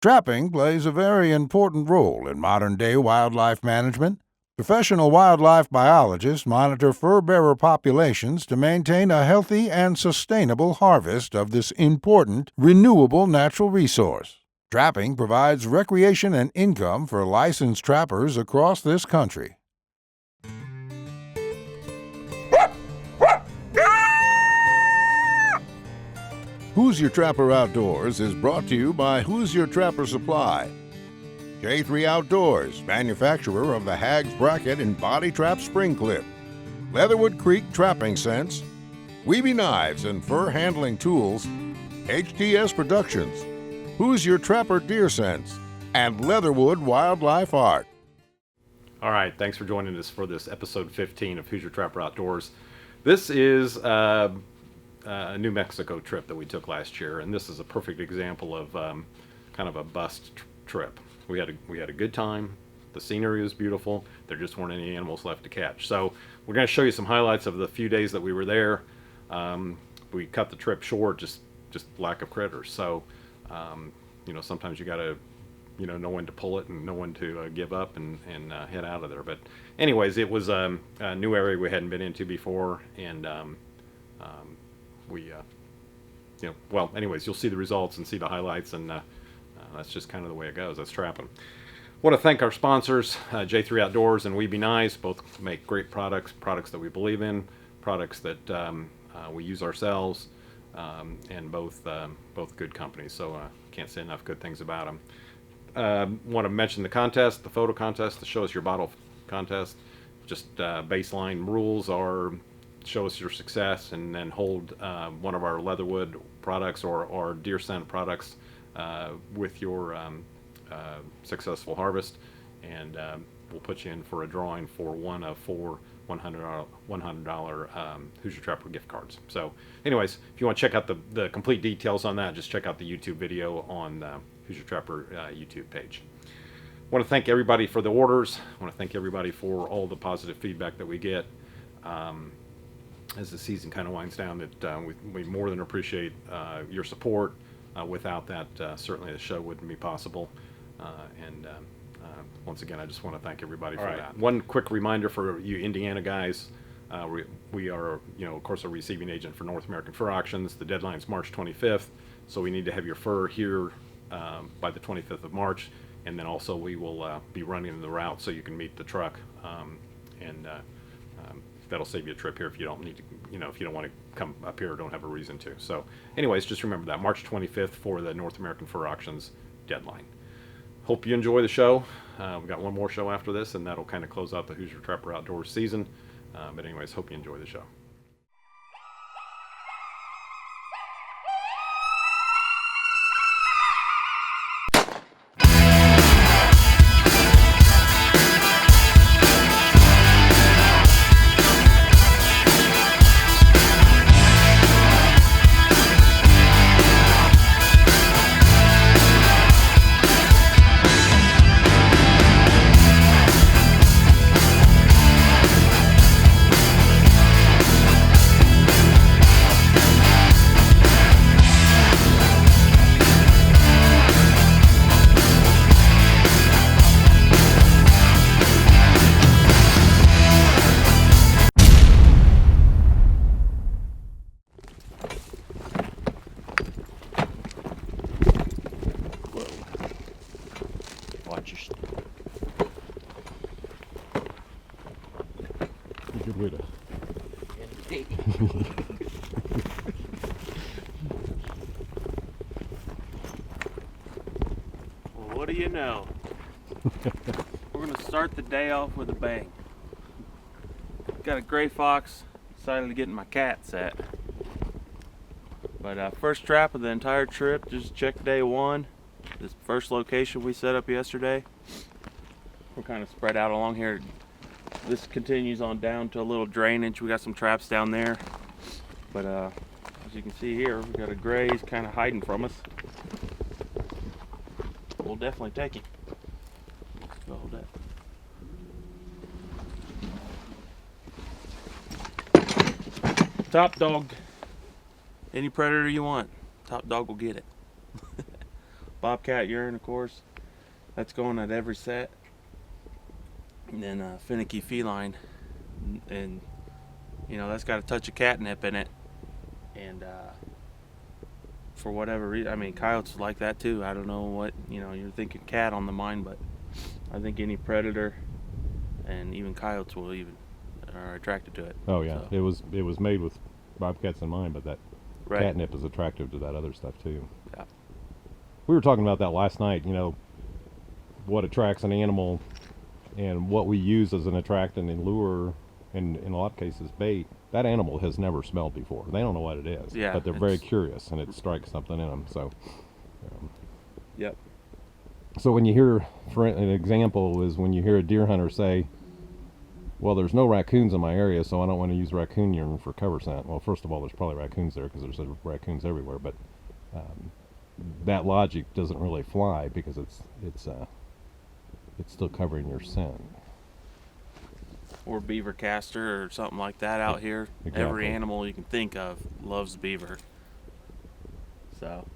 Trapping plays a very important role in modern-day wildlife management. Professional wildlife biologists monitor fur-bearer populations to maintain a healthy and sustainable harvest of this important, renewable natural resource. Trapping provides recreation and income for licensed trappers across this country. Hoosier Trapper Outdoors is brought to you by Hoosier Trapper Supply. J3 Outdoors, manufacturer of the Hags Bracket and Body Trap Spring Clip. Leatherwood Creek Trapping Scents. Weeby Knives and Fur Handling Tools. HTS Productions. Hoosier Trapper Deer Scents. And Leatherwood Wildlife Art. All right, thanks for joining us for this episode 15 of Hoosier Trapper Outdoors. This is a New Mexico trip that we took last year, and this is a perfect example of kind of a bust trip. We had a good time. The scenery was beautiful. There just weren't any animals left to catch. So we're going to show you some highlights of the few days that we were there. We cut the trip short, just lack of critters. So sometimes you got to know when to pull it and know when to give up and head out of there. But anyways, it was a new area we hadn't been into before, and anyways, you'll see the results and see the highlights, and that's just kind of the way it goes. That's trapping. Want to thank our sponsors, J3 Outdoors and Weeby Knives. Both make great products that we believe in, products that we use ourselves, and both good companies. So can't say enough good things about them. Want to mention the contest, the photo contest, the Show Us Your Bottle contest. Just baseline rules are: show us your success, and then hold one of our Leatherwood products or deer scent products with your successful harvest, and we'll put you in for a drawing for one of 4 $100 Hoosier Trapper gift cards. So anyways, if you want to check out the complete details on that, just check out the YouTube video on the Hoosier Trapper YouTube page. I want to thank everybody for the orders. I want to thank everybody for all the positive feedback that we get. As the season kind of winds down, that we more than appreciate your support. Without that, certainly the show wouldn't be possible. Once again, I just want to thank everybody for that. One quick reminder for you Indiana guys, we are, of course, a receiving agent for North American Fur Auctions. The deadline's March 25th, so we need to have your fur here by the 25th of March, and then also we will be running the route so you can meet the truck, and that'll save you a trip here if you don't need to, if you don't want to come up here or don't have a reason to. So anyways, just remember that March 25th for the North American Fur Auctions deadline. Hope you enjoy the show. We've got one more show after this, and that'll kind of close out the Hoosier Trapper Outdoors season. But anyways, hope you enjoy the show. Watch your step. Good way to. Well, what do you know? We're going to start the day off with a bang. Got a gray fox, decided to get in my cat set. But first trap of the entire trip, just check day one. This first location we set up yesterday. We're kind of spread out along here. This continues on down to a little drainage. We got some traps down there. But as you can see here, we got a gray. He's kind of hiding from us. We'll definitely take him. So hold that. Top dog. Any predator you want, top dog will get it. bobcat urine, of course. That's going at every set. And then finicky feline, and you know that's got a touch of catnip in it. And for whatever reason, I mean, coyotes like that too. I don't know what, you know, you're thinking cat on the mind, but I think any predator and even coyotes are attracted to it. Oh yeah, So, it was made with bobcats in mind, but that right. catnip is attractive to that other stuff too. Yeah. We were talking about that last night. You know, what attracts an animal, and what we use as an attractant and lure, and in a lot of cases bait. That animal has never smelled before. They don't know what it is, Yeah, but they're very curious, and it strikes something in them. So, Yep. so when you hear, for an example, is when you hear a deer hunter say, "Well, there's no raccoons in my area, so I don't want to use raccoon urine for cover scent." Well, first of all, there's probably raccoons there because there's raccoons everywhere, but that logic doesn't really fly because it's still covering your scent. Or beaver caster or something like that out here. Exactly. Every animal you can think of loves beaver. So,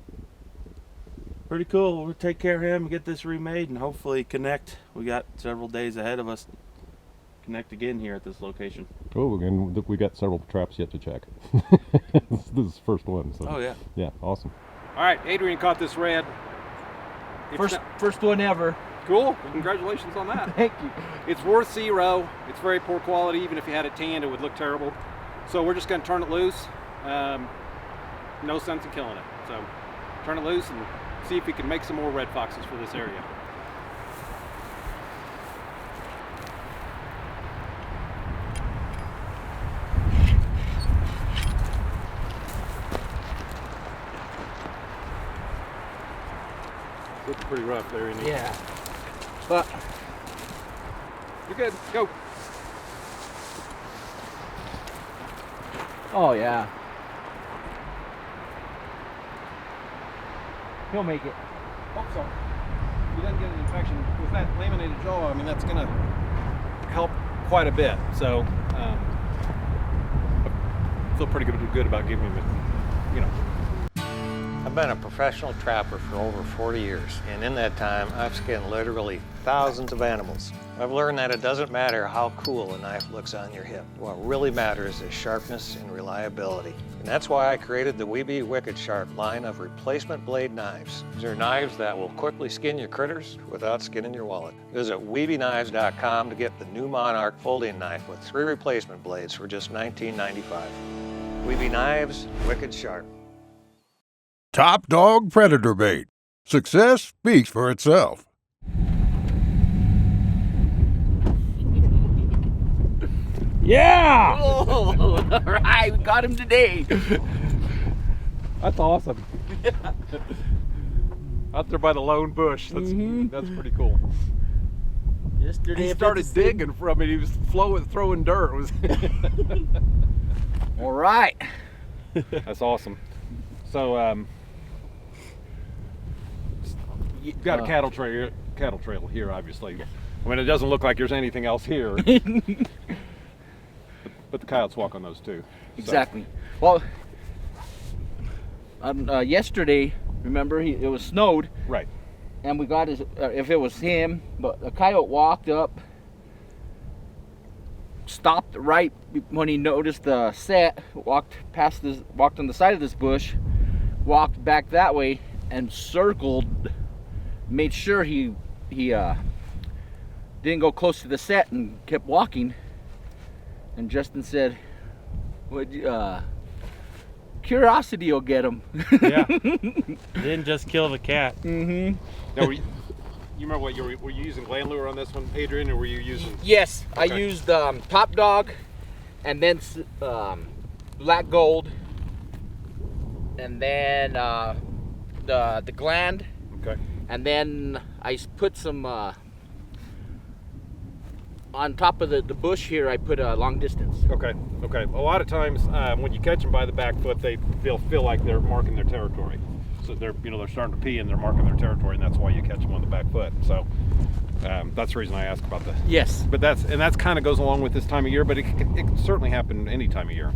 pretty cool. We'll take care of him, get this remade, and hopefully connect. We got several days ahead of us. Connect again here at this location. Oh, and we got several traps yet to check. This is the first one. So. Oh yeah. Yeah, awesome. All right, Adrian caught this red. It's First one ever. cool. Congratulations on that. Thank you. It's worth 0. It's very poor quality. Even if you had it tanned, it would look terrible. So we're just going to turn it loose. No sense in killing it. So turn it loose and see if we can make some more red foxes for this area. Looks pretty rough there, isn't it? Yeah. But You're good. Go. oh yeah. He'll make it. Hope so. If he doesn't get an infection with that laminated jaw, I mean, that's going to help quite a bit. So, I feel pretty good about giving him it, you know. I've been a professional trapper for over 40 years, and in that time, I've skinned literally thousands of animals. I've learned that it doesn't matter how cool a knife looks on your hip. What really matters is sharpness and reliability. And that's why I created the Weeby Wicked Sharp line of replacement blade knives. These are knives that will quickly skin your critters without skinning your wallet. Visit WeebyKnives.com to get the new Monarch folding knife with 3 replacement blades for just $19.95. Weeby Knives, Wicked Sharp. Top dog predator bait. Success speaks for itself. Yeah! Oh, all right, we got him today. That's awesome. Out there by the lone bush. That's pretty cool. Yesterday He started digging from it. He was throwing dirt. It was All right. That's awesome. So, you've got a cattle trail here, obviously. I mean, it doesn't look like there's anything else here. But the coyotes walk on those too. Exactly. Well, yesterday, remember, it was snowed, Right. and we got his. If it was him, but a coyote walked up, stopped right when he noticed the set, walked on the side of this bush, walked back that way, and circled. Made sure he didn't go close to the set and kept walking. And Justin said, curiosity will get him. Yeah. Didn't just kill the cat. Mm-hmm. Now, you remember what were you using gland lure on this one, Adrian, or were you using? Yes, I Okay. used Top Dog, and then Black Gold, and then the gland, Okay. and then I put some on top of the bush here. I put a long distance. Okay. Okay. A lot of times when you catch them by the back foot, they'll feel like they're marking their territory. So they're starting to pee and they're marking their territory, and that's why you catch them on the back foot. So that's the reason I asked about the. Yes. But that's kind of goes along with this time of year, but it can certainly happen any time of year.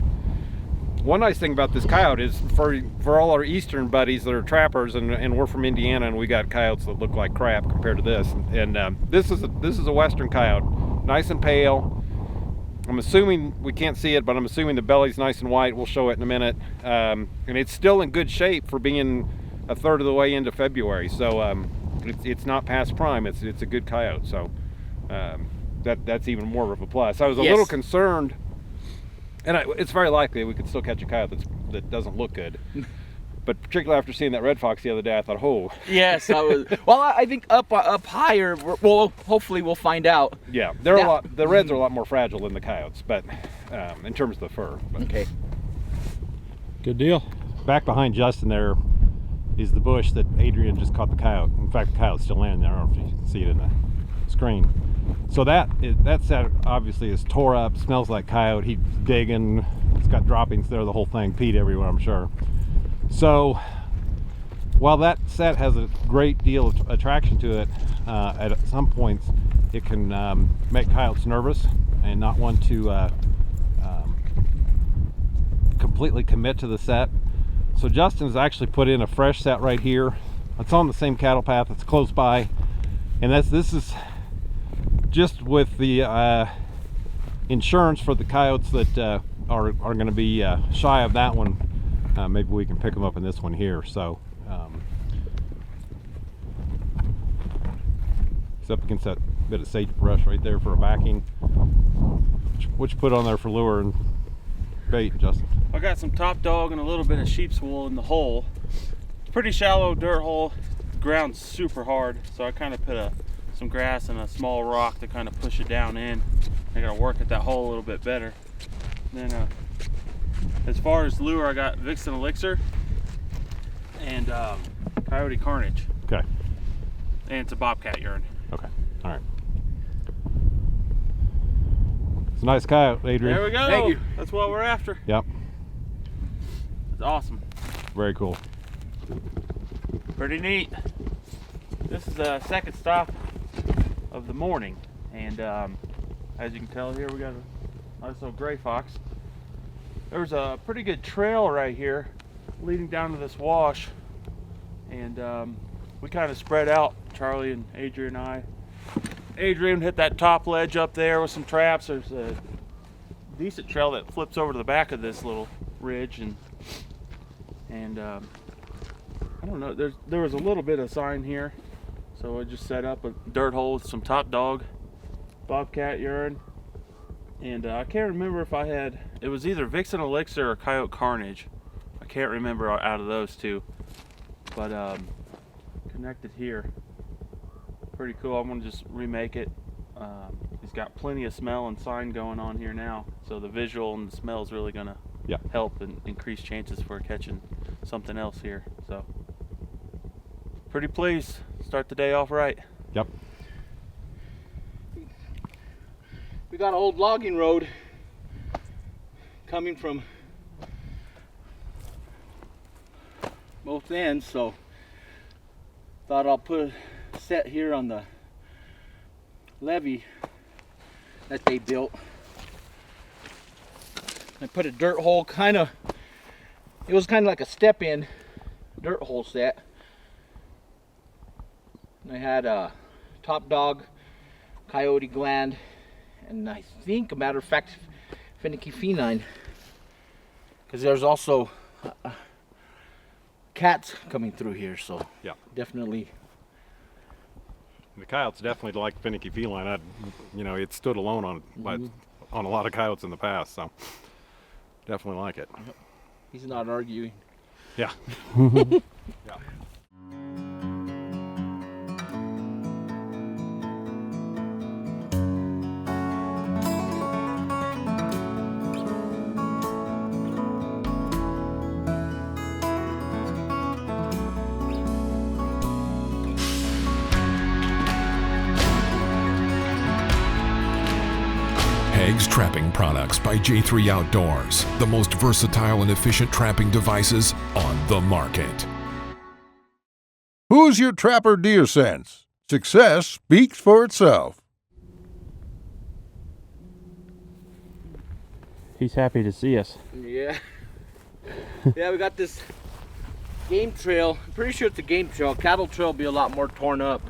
one nice thing about this coyote is for all our eastern buddies that are trappers, and we're from Indiana, and we got coyotes that look like crap compared to this. And this is a western coyote, nice and pale. I'm assuming, we can't see it, but I'm assuming the belly's nice and white. We'll show it in a minute. And it's still in good shape for being a third of the way into February. So it's not past prime. It's a good coyote. So that's even more of a plus. I was a little concerned, and it's very likely we could still catch a coyote that doesn't look good. But particularly after seeing that red fox the other day, I thought, oh. Yes, I was. Well, I think up higher. Well, hopefully we'll find out. Yeah, the reds are a lot more fragile than the coyotes, but in terms of the fur. But. Okay. Good deal. Back behind Justin there is the bush that Adrian just caught the coyote. In fact, the coyote's still laying there. I don't know if you can see it in the screen. So that set obviously is tore up, smells like coyote. He's digging. It's got droppings there, the whole thing, peat everywhere, I'm sure. So while that set has a great deal of attraction to it, at some points it can make coyotes nervous and not want to completely commit to the set. So Justin's actually put in a fresh set right here. It's on the same cattle path, it's close by, and this is just with the insurance for the coyotes that are going to be shy of that one. Maybe we can pick them up in this one here. So it's up against that bit of sagebrush right there for a backing. What you put on there for lure and bait, Justin? I got some top dog and a little bit of sheep's wool in the hole. It's a pretty shallow dirt hole. The ground's super hard, so I kind of put some grass and a small rock to kind of push it down in. I gotta work at that hole a little bit better. Then as far as lure, I got Vixen Elixir and Coyote Carnage. Okay. And it's a bobcat urine. Okay. All right. It's a nice coyote, Adrian. There we go. Thank you. That's what we're after. Yep. It's awesome. Very cool. Pretty neat. This is the second stop of the morning, and as you can tell here, we got a nice little gray fox. There's a pretty good trail right here leading down to this wash, and we kind of spread out, Charlie and Adrian and I. Adrian hit that top ledge up there with some traps. There's a decent trail that flips over to the back of this little ridge, and I don't know, there was a little bit of sign here, so I just set up a dirt hole with some top dog, bobcat urine, and I can't remember if it was either Vixen Elixir or Coyote Carnage. I can't remember out of those two, but connected here. Pretty cool. I'm gonna just remake it. He's got plenty of smell and sign going on here now, so the visual and the smell is really gonna help and increase chances for catching something else here. So pretty pleased. Start the day off right. Yep. We got an old logging road coming from both ends, so thought I'll put a set here on the levee that they built. I put a dirt hole, it was kind of like a step in dirt hole set. I had a top dog, coyote gland, and I think, a matter of fact, finicky feline, because there's also cats coming through here, so Yeah. definitely. The coyotes definitely like finicky feline. It stood alone on a lot of coyotes in the past, so definitely like it. He's not arguing. Yeah. Yeah. Hags Trapping Products by J3 Outdoors, the most versatile and efficient trapping devices on the market. Hoosier Trapper Deer Sense. Success speaks for itself. He's happy to see us. Yeah. Yeah, we got this game trail. I'm pretty sure it's a game trail. Cattle trail will be a lot more torn up.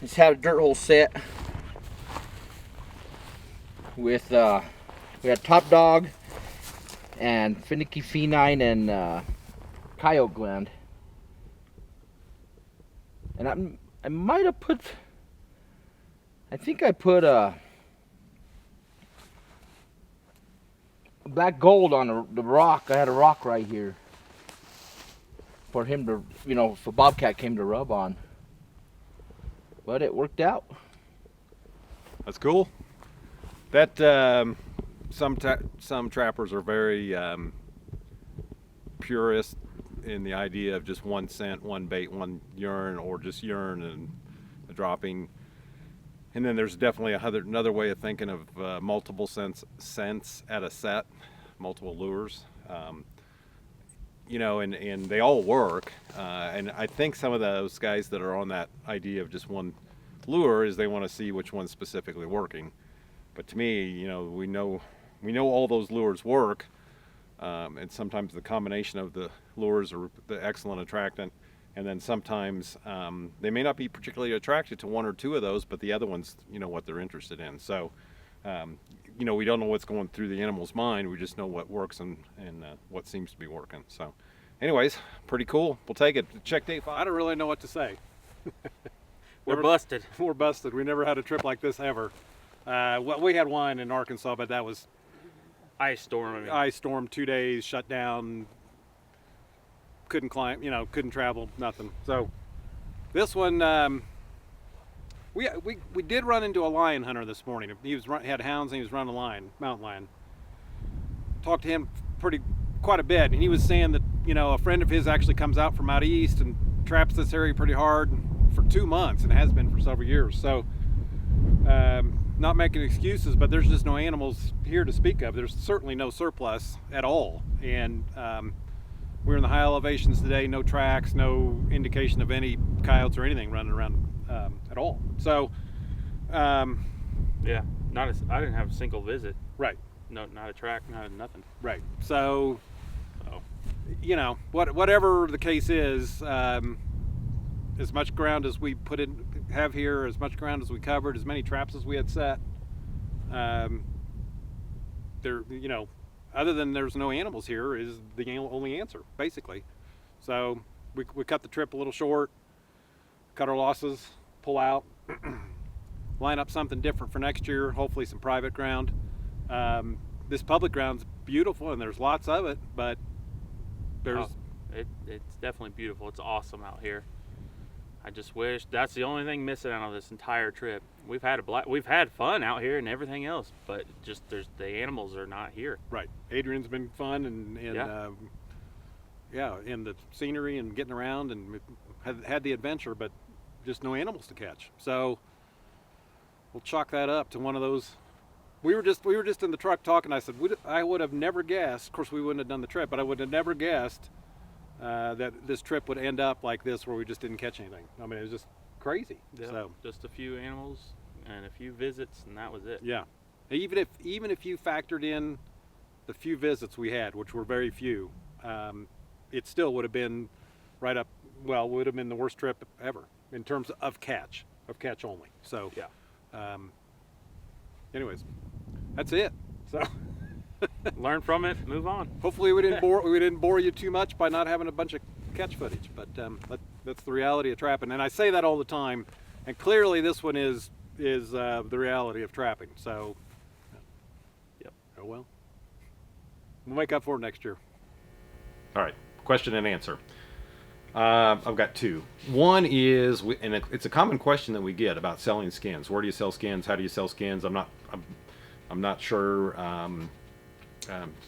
Just had a dirt hole set with we had Top Dog and Finicky Feline and Coyote Gland. And I might have put, I think I put black gold on the rock. I had a rock right here for him to, you know, if a bobcat came to rub on. But it worked out. That's cool. That some trappers are very purist in the idea of just one scent, one bait, one urine, or just urine and a dropping. And then there's definitely another way of thinking of multiple scents at a set, multiple lures. You know, and they all work. And I think some of those guys that are on that idea of just one lure is they want to see which one's specifically working. But to me, you know, we know all those lures work, and sometimes the combination of the lures are the excellent attractant, and then sometimes they may not be particularly attracted to one or two of those, but the other ones, you know, what they're interested in. So, you know, we don't know what's going through the animal's mind. We just know what works and what seems to be working. So, anyways, pretty cool. We'll take it. Check day 5. I don't really know what to say. We're busted. We're busted. We never had a trip like this ever. Well, we had one in Arkansas, but that was Ice storm. I mean. ice storm, 2 days, shut down, couldn't climb, you know, couldn't travel, nothing. So this one, we did run into a lion hunter this morning. He had hounds and he was running a lion, mountain lion. Talked to him quite a bit, and he was saying that, you know, a friend of his actually comes out from out east and traps this area pretty hard for 2 months, and has been for several years. So not making excuses, but there's just no animals here to speak of. There's certainly no surplus at all, and we're in the high elevations today. No tracks, no indication of any coyotes or anything running around at all. So Yeah, I didn't have a single visit. right, No, not a track, nothing. right. So you know, whatever the case is, as much ground as we have here, as much ground as we covered, as many traps as we had set, there, you know, other than there's no animals here is the only answer, basically. So we cut the trip a little short, cut our losses, pull out, line up something different for next year, hopefully some private ground. This public ground's beautiful and there's lots of it, but there's... It's definitely beautiful. It's awesome out here. I just wish that's the only thing missing out of this entire trip. We've had fun out here and everything else, but just the animals are not here. Right. Adrian's been fun and and the scenery and getting around and had the adventure, but just no animals to catch. So we'll chalk that up to one of those. We were just in the truck talking. I said I would have never guessed. Of course, we wouldn't have done the trip, but I would have never guessed that this trip would end up like this, where we just didn't catch anything. I mean, it was just crazy. Yeah, so just a few animals and a few visits, and that was it. Yeah, even if you factored in the few visits we had, which were very few, it still would have been right up. Well, would have been the worst trip ever in terms of catch only. So yeah. Anyways, that's it. So. Learn from it, move on. Hopefully we didn't bore you too much by not having a bunch of catch footage, but that's the reality of trapping, and I say that all the time, and clearly this one is the reality of trapping. So yep. Oh well, we'll make up for it next year. All right, question and answer. I've got two. One is, and it's a common question that we get about selling skins. Where do you sell skins? How do you sell skins? I'm not sure.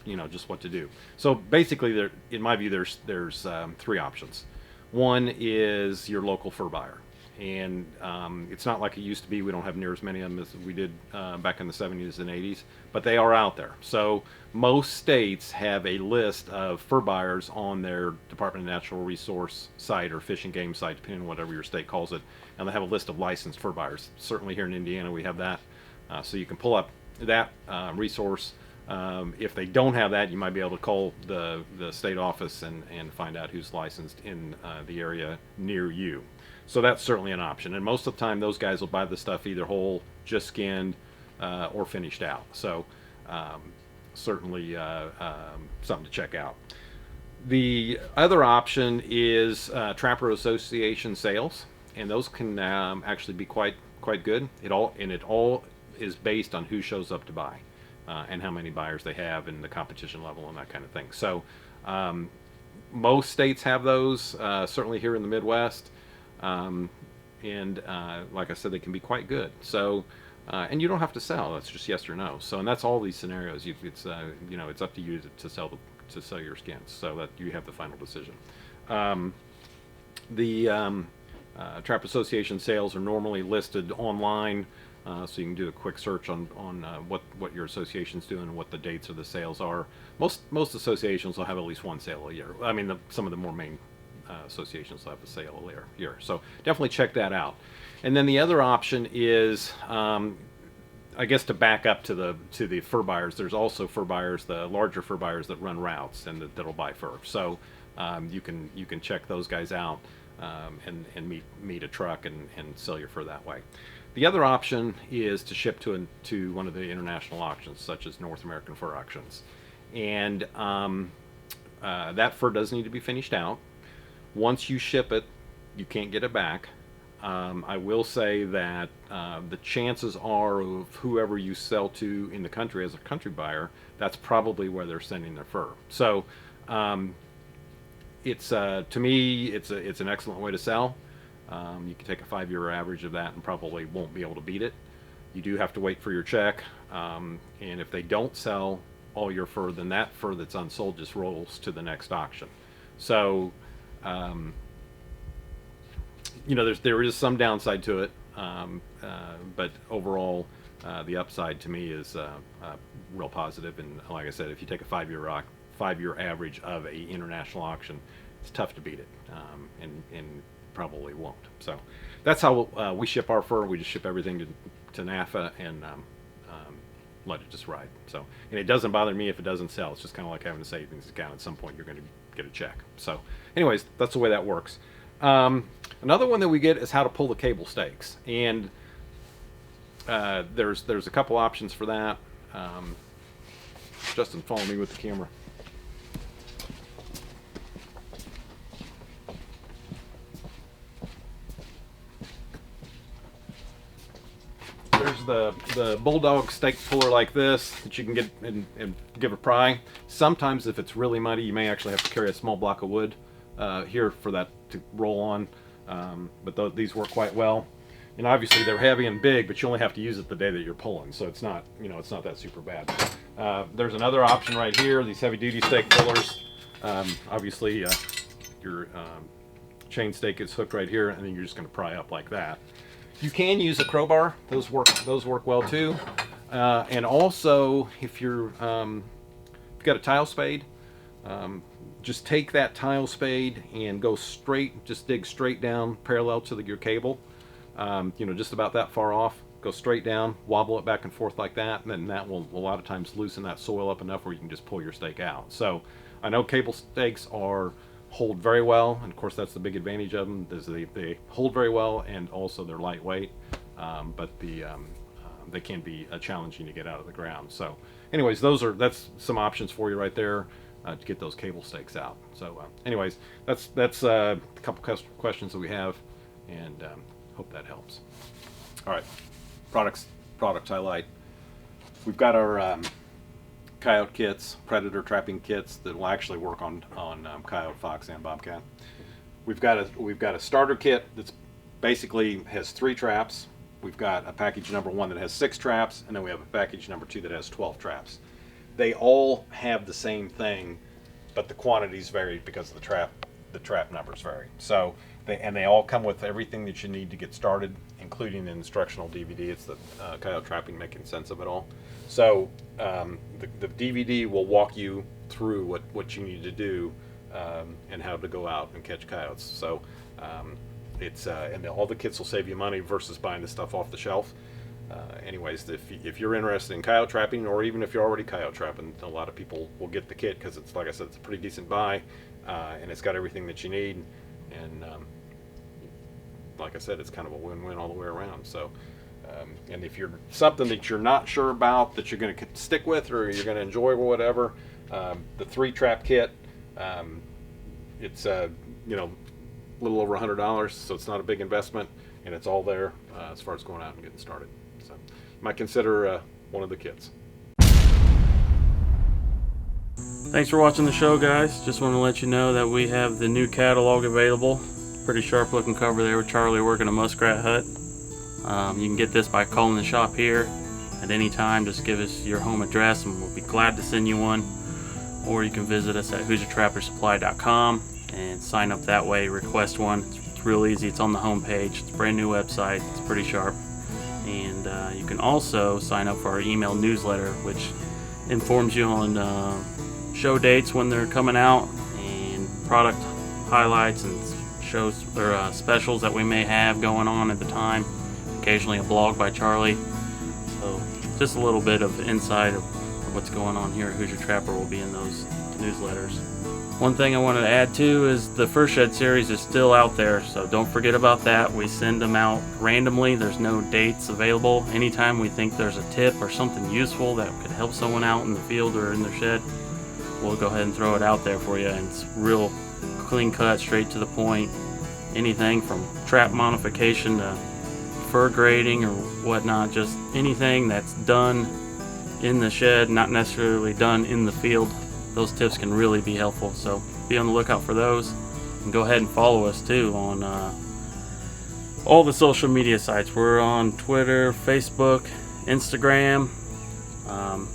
You know, just what to do. So basically, in my view, there's 3 options. One is your local fur buyer, and it's not like it used to be. We don't have near as many of them as we did back in the 70s and 80s, but they are out there. So most states have a list of fur buyers on their Department of Natural Resource site or Fish and Game site, depending on whatever your state calls it, and they have a list of licensed fur buyers. Certainly here in Indiana we have that, so you can pull up that resource. If they don't have that, you might be able to call the state office and find out who's licensed in the area near you. So that's certainly an option. And most of the time, those guys will buy the stuff either whole, just skinned, or finished out. So certainly something to check out. The other option is Trapper Association sales, and those can actually be quite good. It all is based on who shows up to buy. And how many buyers they have and the competition level and that kind of thing. So most states have those, certainly here in the Midwest. And like I said, they can be quite good. So, and you don't have to sell. It's just yes or no. So, and that's all these scenarios. It's up to you to sell your skins, so that you have the final decision. The Trap Association sales are normally listed online. So you can do a quick search on what your association's doing and what the dates of the sales are. Most associations will have at least one sale a year. I mean, some of the more main associations will have a sale a year. So definitely check that out. And then the other option is, I guess, to back up to the fur buyers. There's also fur buyers, the larger fur buyers that run routes and that'll buy fur. So you can check those guys out and meet a truck and sell your fur that way. The other option is to ship to one of the international auctions, such as North American Fur Auctions. And that fur does need to be finished out. Once you ship it, you can't get it back. I will say that the chances are of whoever you sell to in the country as a country buyer, that's probably where they're sending their fur. So it's to me, it's an excellent way to sell. You can take a 5-year average of that and probably won't be able to beat it. You do have to wait for your check, and if they don't sell all your fur, then that fur that's unsold just rolls to the next auction. So, there is some downside to it, but overall, the upside to me is real positive. And like I said, if you take a 5-year average of a international auction, it's tough to beat it, and probably won't. So that's how we ship our fur. We just ship everything to NAFA and let it just ride. So, and it doesn't bother me if it doesn't sell. It's just kind of like having a savings account. At some point you're going to get a check. So anyways, that's the way that works. Another one that we get is how to pull the cable stakes, and there's a couple options for that. Justin, follow me with the camera. There's the bulldog stake puller like this that you can get and give a pry. Sometimes if it's really muddy, you may actually have to carry a small block of wood here for that to roll on. But these work quite well. And obviously they're heavy and big, but you only have to use it the day that you're pulling, so it's not that super bad. There's another option right here, these heavy-duty stake pullers. Obviously your chain stake is hooked right here, and then you're just going to pry up like that. You can use a crowbar; those work well too. And also, if you've got a tile spade, just take that tile spade and go straight, just dig straight down parallel to your cable. Just about that far off. Go straight down, wobble it back and forth like that, and then that will a lot of times loosen that soil up enough where you can just pull your stake out. So I know cable stakes hold very well, and of course that's the big advantage of them, is they hold very well, and also they're lightweight, but they can be challenging to get out of the ground. So anyways, that's some options for you right there to get those cable stakes out. So anyways, that's a couple questions that we have, and hope that helps. All right, product highlight. We've got our coyote kits, predator trapping kits that will actually work on coyote, fox, and bobcat. We've got a starter kit that's basically has 3 traps. We've got a package number 1 that has 6 traps, and then we have a package number 2 that has 12 traps. They all have the same thing, but the quantities vary because the trap numbers vary. So they all come with everything that you need to get started, including the instructional DVD. It's the coyote trapping, making sense of it all. So the DVD will walk you through what you need to do and how to go out and catch coyotes. So and all the kits will save you money versus buying the stuff off the shelf. Anyways, if you're interested in coyote trapping, or even if you're already coyote trapping, a lot of people will get the kit because it's, like I said, it's a pretty decent buy, and it's got everything that you need. And like I said, it's kind of a win-win all the way around. So, and if you're something that you're not sure about that you're going to stick with or you're going to enjoy or whatever, the 3-trap kit, it's a little over $100, so it's not a big investment, and it's all there as far as going out and getting started. So you might consider one of the kits. Thanks for watching the show, guys. Just want to let you know that we have the new catalog available. Pretty sharp looking cover there with Charlie working a muskrat hut. You can get this by calling the shop here at any time. Just give us your home address and we'll be glad to send you one. Or you can visit us at HoosierTrapperSupply.com and sign up that way, request one. It's real easy. It's on the home page. It's a brand new website. It's pretty sharp. And you can also sign up for our email newsletter, which informs you on show dates when they're coming out and product highlights and shows or specials that we may have going on at the time. Occasionally a blog by Charlie. So just a little bit of insight of what's going on here at Hoosier Trapper will be in those newsletters. One thing I wanted to add too is the Fur Shed series is still out there, so don't forget about that. We send them out randomly. There's no dates available. Anytime we think there's a tip or something useful that could help someone out in the field or in their shed, we'll go ahead and throw it out there for you. And it's real clean cut, straight to the point. Anything from trap modification to fur grading or whatnot, just anything that's done in the shed, not necessarily done in the field. Those tips can really be helpful, so be on the lookout for those. And go ahead and follow us too on all the social media sites. We're on Twitter, Facebook, Instagram.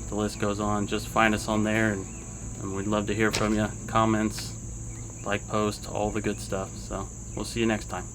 The list goes on. Just find us on there, and we'd love to hear from you. Comments, like posts, all the good stuff. So we'll see you next time.